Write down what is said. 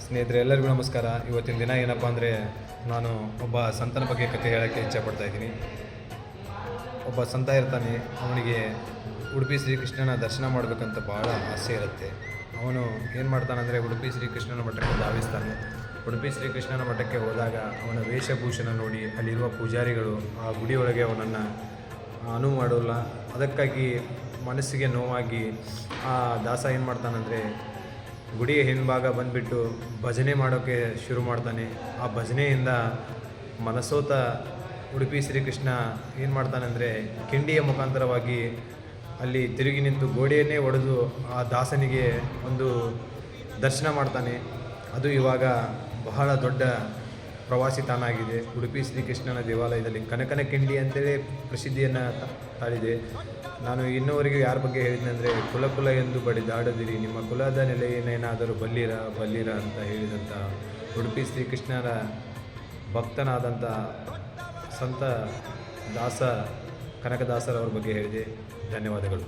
ಸ್ನೇಹಿತರೆ, ಎಲ್ಲರಿಗೂ ನಮಸ್ಕಾರ. ಇವತ್ತಿನ ದಿನ ಏನಪ್ಪ ಅಂದರೆ, ನಾನು ಒಬ್ಬ ಸಂತನ ಬಗ್ಗೆ ಕಥೆ ಹೇಳೋಕ್ಕೆ ಇಚ್ಛೆಪಡ್ತಾ ಇದ್ದೀನಿ. ಒಬ್ಬ ಸಂತ ಇರ್ತಾನೆ. ಅವನಿಗೆ ಉಡುಪಿ ಶ್ರೀಕೃಷ್ಣನ ದರ್ಶನ ಮಾಡಬೇಕಂತ ಭಾಳ ಆಸೆ ಇರುತ್ತೆ. ಅವನು ಏನು ಮಾಡ್ತಾನಂದರೆ, ಉಡುಪಿ ಶ್ರೀಕೃಷ್ಣನ ಮಠಕ್ಕೆ ಧಾವಿಸ್ತಾನೆ. ಉಡುಪಿ ಶ್ರೀಕೃಷ್ಣನ ಮಠಕ್ಕೆ ಹೋದಾಗ ಅವನ ವೇಷಭೂಷಣ ನೋಡಿ ಅಲ್ಲಿರುವ ಪೂಜಾರಿಗಳು ಆ ಗುಡಿಯೊಳಗೆ ಅವನನ್ನು ಅನುವು ಮಾಡೋಲ್ಲ. ಅದಕ್ಕಾಗಿ ಮನಸ್ಸಿಗೆ ನೋವಾಗಿ ಆ ದಾಸ ಏನು ಮಾಡ್ತಾನಂದರೆ, ಗುಡಿಯ ಹಿಂಭಾಗ ಬಂದುಬಿಟ್ಟು ಭಜನೆ ಮಾಡೋಕ್ಕೆ ಶುರು ಮಾಡ್ತಾನೆ. ಆ ಭಜನೆಯಿಂದ ಮನಸೋತ ಉಡುಪಿ ಶ್ರೀಕೃಷ್ಣ ಏನು ಮಾಡ್ತಾನೆಂದರೆ, ಕಿಂಡಿಯ ಮುಖಾಂತರವಾಗಿ ಅಲ್ಲಿ ತಿರುಗಿ ನಿಂತು ಗೋಡೆಯನ್ನೇ ಒಡೆದು ಆ ದಾಸನಿಗೆ ಒಂದು ದರ್ಶನ ಮಾಡ್ತಾನೆ. ಅದು ಇವಾಗ ಬಹಳ ದೊಡ್ಡ ಪ್ರವಾಸಿ ತಾಣ ಆಗಿದೆ. ಉಡುಪಿ ಶ್ರೀಕೃಷ್ಣನ ದೇವಾಲಯದಲ್ಲಿ ಕನಕನ ಕಿಂಡಿ ಅಂತೇಳಿ ಪ್ರಸಿದ್ಧಿಯನ್ನು ತಾಳಿದೆ. ನಾನು ಇನ್ನೂವರೆಗೂ ಯಾರ ಬಗ್ಗೆ ಹೇಳಿದ್ನೆಂದರೆ, ಕುಲ ಕುಲ ಎಂದು ಬಡಿದಾಡದಿರಿ, ನಿಮ್ಮ ಕುಲದ ನೆಲೆಯನ್ನೇನಾದರೂ ಬಲ್ಲಿರ ಅಂತ ಹೇಳಿದಂಥ ಉಡುಪಿ ಶ್ರೀಕೃಷ್ಣನ ಭಕ್ತನಾದಂಥ ಸಂತ ದಾಸ ಕನಕದಾಸರವ್ರ ಬಗ್ಗೆ ಹೇಳಿದೆ. ಧನ್ಯವಾದಗಳು.